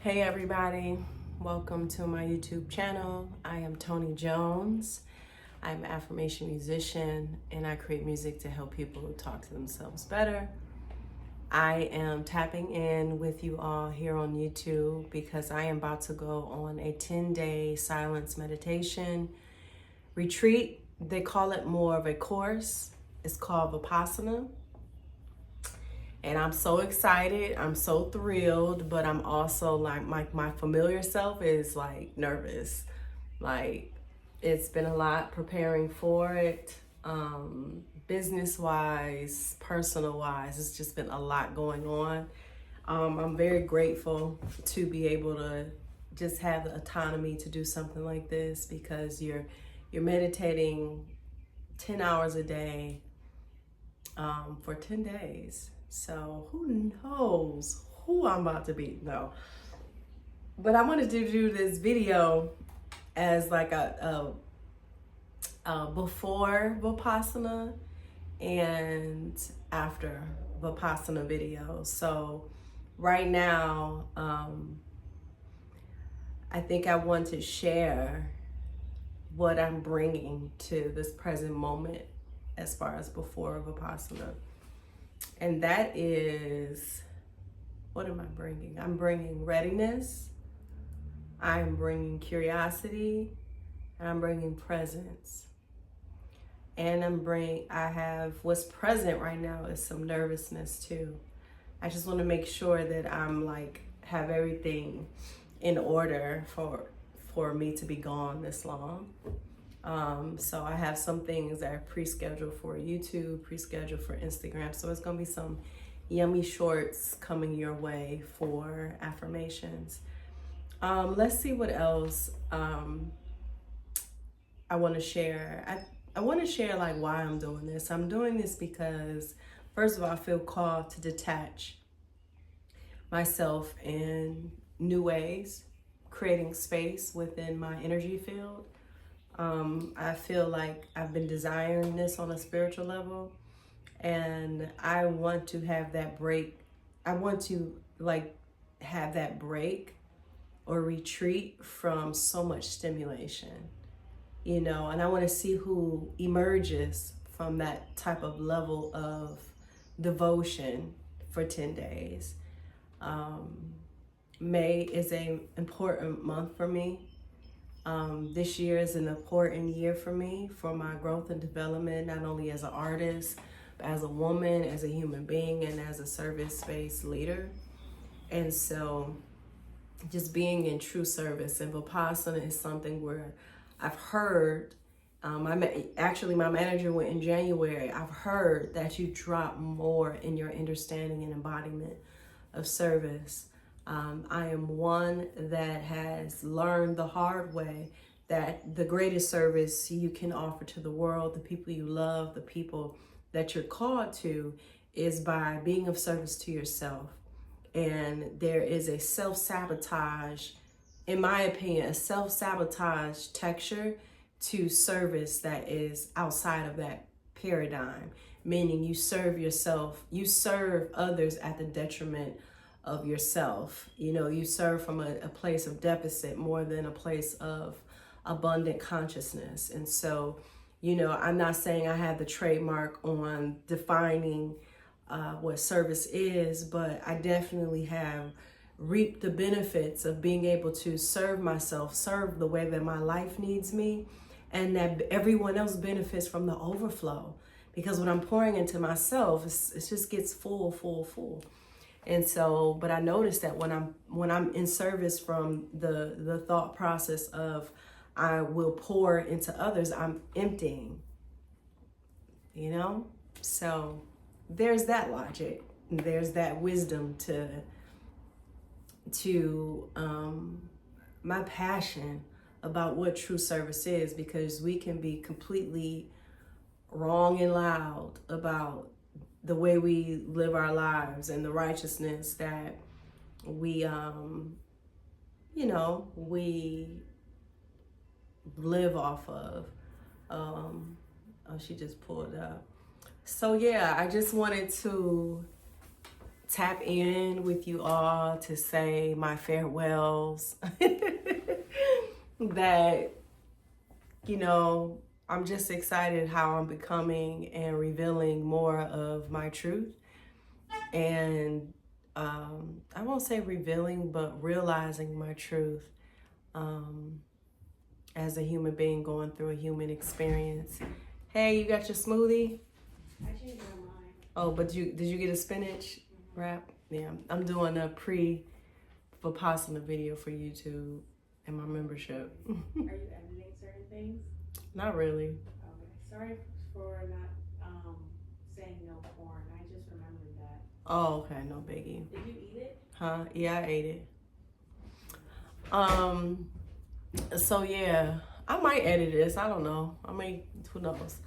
Hey everybody, welcome to my YouTube channel. I am Toni Jones. I'm an affirmation musician and I create music to help people talk to themselves better. I am tapping in with you all here on YouTube because I am about to go on a 10-day silence meditation retreat. They call it more of a course. It's called Vipassana. And I'm so excited, I'm so thrilled, but I'm also like my familiar self is like nervous. Like it's been a lot preparing for it, business-wise, personal-wise, it's just been a lot going on. I'm very grateful to be able to just have the autonomy to do something like this because you're meditating 10 hours a day for 10 days. So who knows who I'm about to be? No. But I wanted to do this video as like a before Vipassana and after Vipassana video. So right now, I think I want to share what I'm bringing to this present moment as far as before Vipassana. And that is, what am I bringing? I'm bringing readiness, I'm bringing curiosity, and I'm bringing presence. And I have, what's present right now is some nervousness too. I just want to make sure that I'm like, have everything in order for me to be gone this long. So I have some things that are pre-scheduled for YouTube, pre-scheduled for Instagram. So it's going to be some yummy shorts coming your way for affirmations. Let's see what else I want to share. I want to share like why I'm doing this. I'm doing this because, first of all, I feel called to detach myself in new ways, creating space within my energy field. I feel like I've been desiring this on a spiritual level, and I want to have that break. I want to like have that break or retreat from so much stimulation, and I want to see who emerges from that type of level of devotion for 10 days. May is an important month for me. This year is an important year for me, for my growth and development, not only as an artist, but as a woman, as a human being, and as a service-based leader. And so just being in true service, and Vipassana is something where I've heard, my manager went in January, I've heard that you drop more in your understanding and embodiment of service. I am one that has learned the hard way that the greatest service you can offer to the world, the people you love, the people that you're called to, is by being of service to yourself. And there is a self-sabotage, in my opinion, a self-sabotage texture to service that is outside of that paradigm, meaning you serve yourself, you serve others at the detriment of yourself. You serve from a place of deficit more than a place of abundant consciousness. And so, I'm not saying I have the trademark on defining what service is, but I definitely have reaped the benefits of being able to serve myself, serve the way that my life needs me, and that everyone else benefits from the overflow. Because when I'm pouring into myself, it just gets full. And so, but I noticed that when I'm in service from the thought process of I will pour into others, I'm emptying, So there's that logic, there's that wisdom to my passion about what true service is, because we can be completely wrong and loud about the way we live our lives and the righteousness that we live off of. Oh, she just pulled up. So yeah, I just wanted to tap in with you all to say my farewells. That, you know, I'm just excited how I'm becoming and revealing more of my truth. And I won't say revealing, but realizing my truth as a human being going through a human experience. Hey, you got your smoothie? I changed my mind. Oh, but did you get a spinach wrap? Yeah, I'm doing a pre-Vipassana video for YouTube and my membership. Are you editing certain things? Not really. Okay. Sorry for not saying no porn. I just remembered that. Oh, okay, no biggie. Did you eat it? Huh? Yeah, I ate it. So yeah, I might edit this. I don't know. I mean, who knows?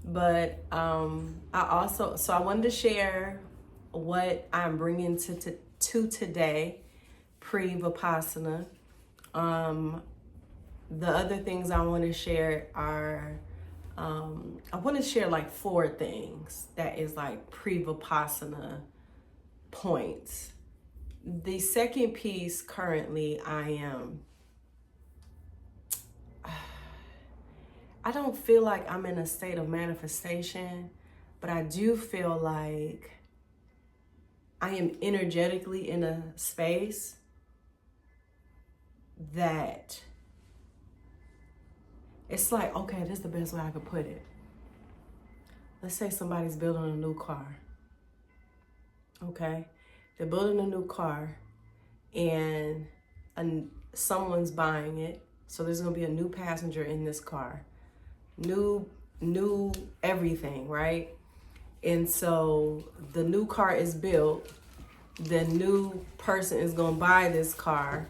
But I wanted to share what I'm bringing to today, pre-Vipassana. The other things I want to share are, I want to share like 4 things that is like pre-Vipassana points. The second piece currently I don't feel like I'm in a state of manifestation, but I do feel like I am energetically in a space that it's like, okay, this is the best way I could put it. Let's say somebody's building a new car. Okay? They're building a new car and someone's buying it. So there's going to be a new passenger in this car. New everything, right? And so the new car is built. The new person is going to buy this car.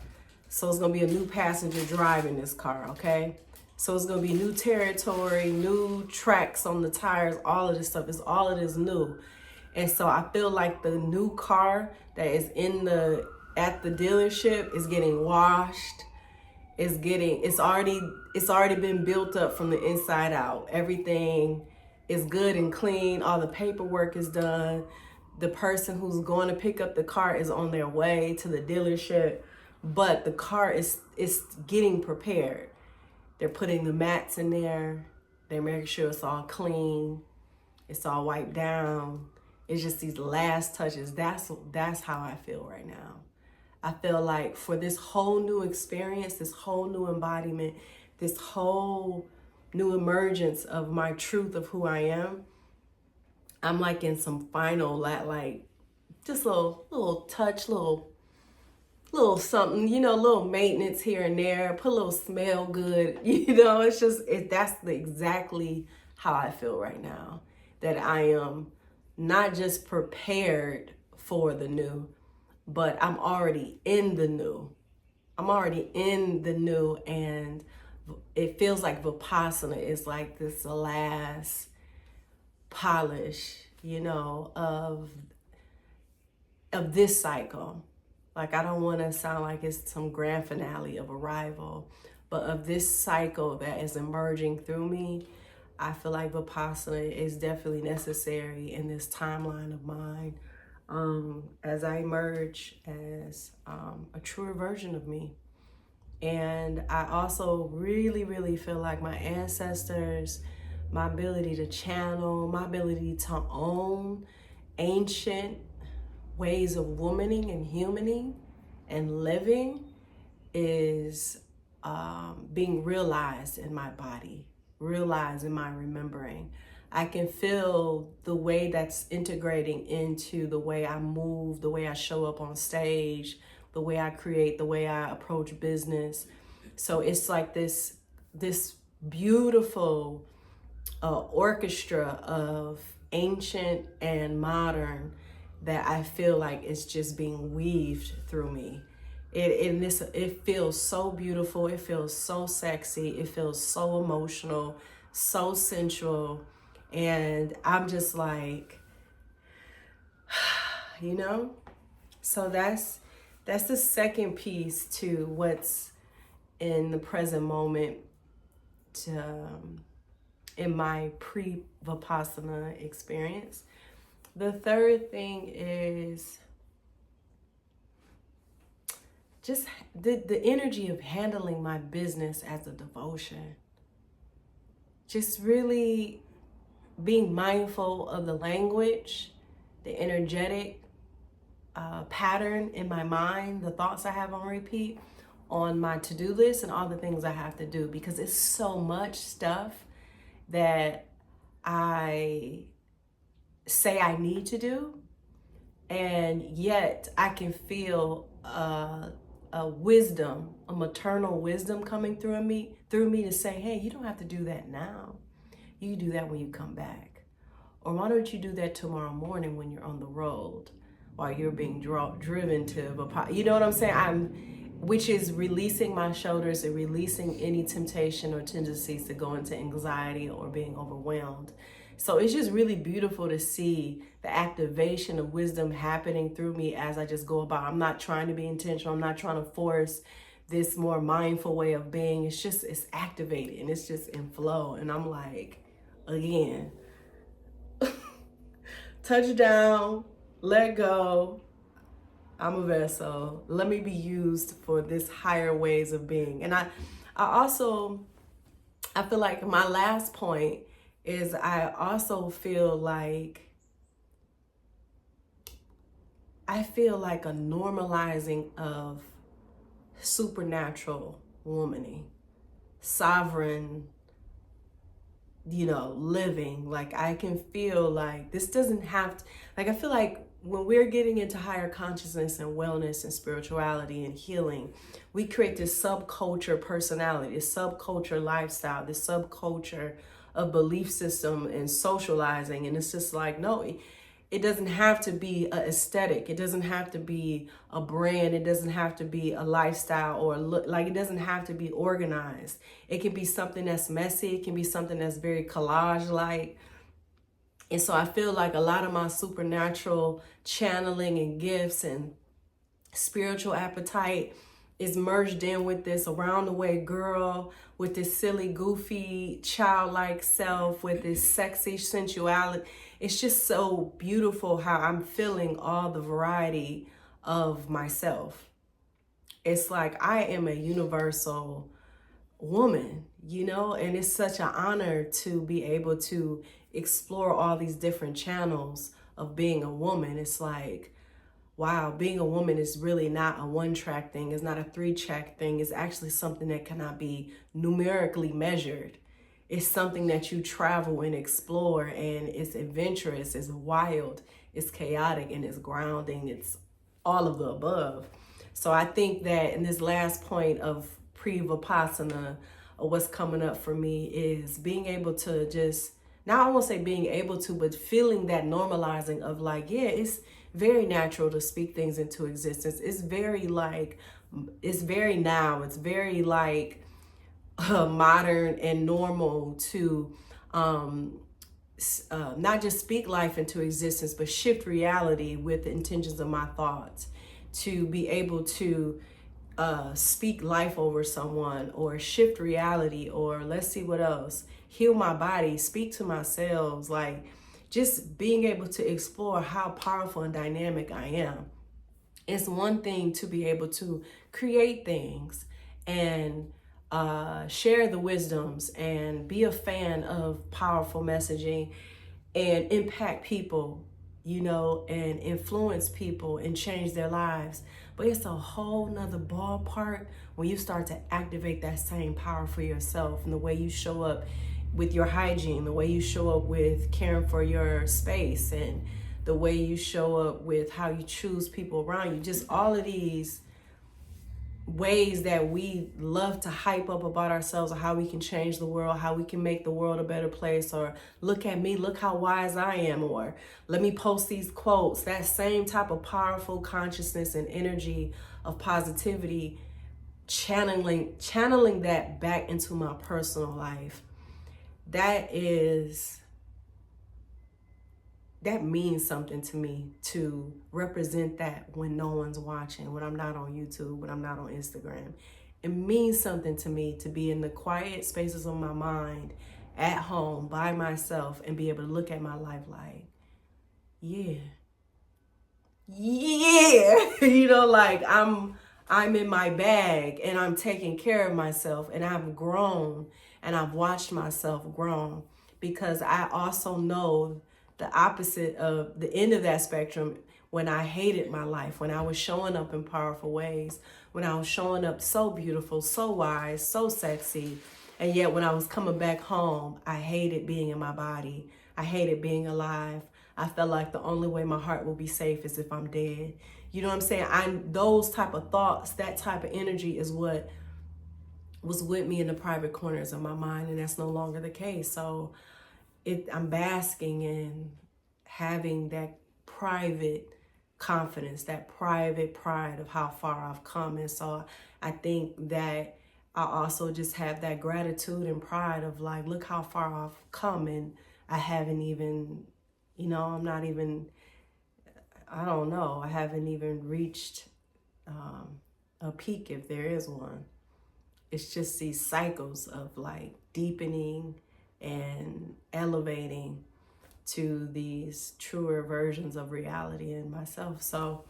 So it's going to be a new passenger driving this car, okay? So it's going to be new territory, new tracks on the tires, all of this stuff. All of this new. And so I feel like the new car that is at the dealership is getting washed. It's already been built up from the inside out. Everything is good and clean. All the paperwork is done. The person who's going to pick up the car is on their way to the dealership, but the car is getting prepared. They're putting the mats in there. They're making sure it's all clean. It's all wiped down. It's just these last touches. That's how I feel right now. I feel like for this whole new experience, this whole new embodiment, this whole new emergence of my truth of who I am, I'm like in some final, like just little touch, little something, little maintenance here and there, put a little smell good, that's exactly how I feel right now. That I am not just prepared for the new, but I'm already in the new. And it feels like Vipassana is like this last polish, of this cycle. Like, I don't want to sound like it's some grand finale of arrival, but of this cycle that is emerging through me, I feel like Vipassana is definitely necessary in this timeline of mine. As I emerge as a truer version of me. And I also really, really feel like my ancestors, my ability to channel, my ability to own ancient ways of womaning and humaning and living is being realized in my body, realized in my remembering. I can feel the way that's integrating into the way I move, the way I show up on stage, the way I create, the way I approach business. So it's like this beautiful orchestra of ancient and modern that I feel like is just being weaved through me. It feels so beautiful. It feels so sexy. It feels so emotional, so sensual. And I'm just like, so that's the second piece to what's in the present moment in my pre-Vipassana experience. The third thing is just the energy of handling my business as a devotion. Just really being mindful of the language, the energetic pattern in my mind, the thoughts I have on repeat, on my to-do list, and all the things I have to do, because it's so much stuff that I say I need to do, and yet I can feel a wisdom, a maternal wisdom coming through me to say, hey, you don't have to do that now. You can do that when you come back. Or why don't you do that tomorrow morning when you're on the road, while you're being driven to Vipassana? You know what I'm saying? Which is releasing my shoulders and releasing any temptation or tendencies to go into anxiety or being overwhelmed. So it's just really beautiful to see the activation of wisdom happening through me as I just go about. I'm not trying to be intentional. I'm not trying to force this more mindful way of being. It's activated and it's just in flow. And I'm like, again, touchdown, let go. I'm a vessel. Let me be used for this higher ways of being. And I feel like my last point is I also feel like a normalizing of supernatural womaning, sovereign, living. Like I can feel like this doesn't have to, I feel like when we're getting into higher consciousness and wellness and spirituality and healing, we create this subculture personality, this subculture lifestyle, this subculture of belief system and socializing. And it's just like, no, it doesn't have to be an aesthetic. It doesn't have to be a brand. It doesn't have to be a lifestyle or look. Like it doesn't have to be organized. It can be something that's messy. It can be something that's very collage-like. And so I feel like a lot of my supernatural channeling and gifts and spiritual appetite is merged in with this around the way girl, with this silly, goofy, childlike self, with this sexy sensuality. It's just so beautiful how I'm feeling all the variety of myself. It's like I am a universal woman, and it's such an honor to be able to explore all these different channels of being a woman. It's like, wow, being a woman is really not a one-track thing. It's not a three-track thing. It's actually something that cannot be numerically measured. It's something that you travel and explore, and it's adventurous, it's wild, it's chaotic, and it's grounding. It's all of the above. So I think that in this last point of pre-Vipassana, what's coming up for me is being able to just, now I won't say being able to, but feeling that normalizing of like, yeah, it's very natural to speak things into existence. It's very now. It's very like modern and normal to not just speak life into existence, but shift reality with the intentions of my thoughts, to be able to speak life over someone, or shift reality, or let's see what else, heal my body, speak to my cells, like just being able to explore how powerful and dynamic I am. It's one thing to be able to create things and share the wisdoms and be a fan of powerful messaging and impact people, and influence people and change their lives. But it's a whole nother ballpark when you start to activate that same power for yourself, and the way you show up with your hygiene, the way you show up with caring for your space, and the way you show up with how you choose people around you. Just all of these ways that we love to hype up about ourselves, or how we can change the world, how we can make the world a better place, or look at me, look how wise I am, or let me post these quotes. That same type of powerful consciousness and energy of positivity, channeling that back into my personal life. That means something to me, to represent that when no one's watching, when I'm not on YouTube, when I'm not on Instagram. It means something to me to be in the quiet spaces of my mind, at home, by myself, and be able to look at my life like, yeah, like I'm I'm in my bag and I'm taking care of myself, and I've grown and I've watched myself grow, because I also know the opposite of the end of that spectrum. When I hated my life, when I was showing up in powerful ways, when I was showing up so beautiful, so wise, so sexy, and yet when I was coming back home, I hated being in my body. I hated being alive. I felt like the only way my heart will be safe is if I'm dead. You know what I'm saying? Those type of thoughts, that type of energy is what was with me in the private corners of my mind, and that's no longer the case. So I'm basking in having that private confidence, that private pride of how far I've come. And so I think that I also just have that gratitude and pride of like, look how far I've come, and I haven't even, I'm not even, I don't know, I haven't even reached a peak, if there is one. It's just these cycles of like deepening and elevating to these truer versions of reality in myself. So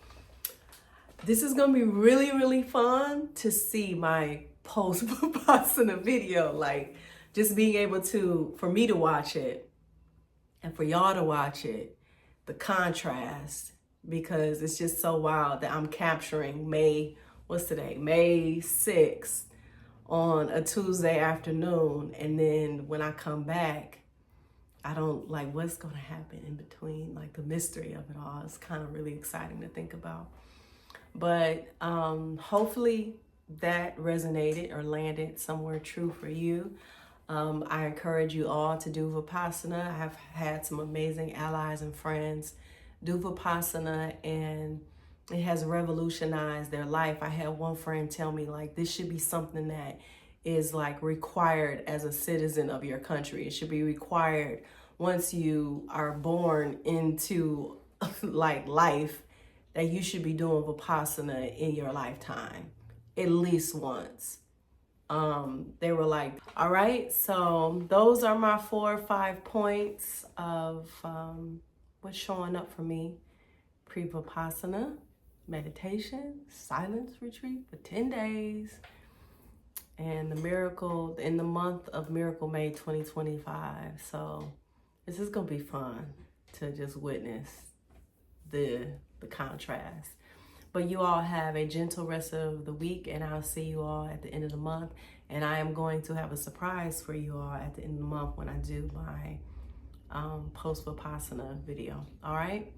this is gonna be really, really fun to see my post Vipassana video, like just being able to, for me to watch it and for y'all to watch it, the contrast, because it's just so wild that I'm capturing what's today? May 6th on a Tuesday afternoon. And then when I come back, I don't like what's going to happen in between, like the mystery of it all. It's kind of really exciting to think about. But hopefully that resonated or landed somewhere true for you. I encourage you all to do Vipassana. I have had some amazing allies and friends do Vipassana, and it has revolutionized their life. I had one friend tell me, like, this should be something that is like required as a citizen of your country. It should be required once you are born into like life, that you should be doing Vipassana in your lifetime, at least once. They were like, all right, so those are my 4 or 5 points of what's showing up for me pre-Vipassana meditation, silence retreat for 10 days, and the miracle in the month of Miracle May 2025. So this is gonna be fun to just witness the contrast. But you all have a gentle rest of the week, and I'll see you all at the end of the month. And I am going to have a surprise for you all at the end of the month when I do my post Vipassana video. All right.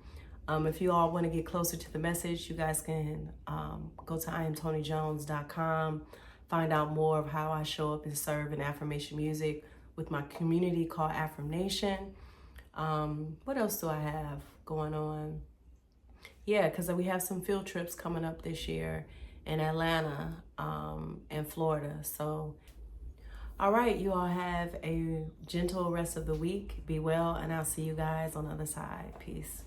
If you all want to get closer to the message, you guys can go to TonijonesW.com, find out more of how I show up and serve in affirmation music with my community called Affirmation. What else do I have going on? Yeah, because we have some field trips coming up this year in Atlanta and Florida. So, all right, you all have a gentle rest of the week. Be well, and I'll see you guys on the other side. Peace.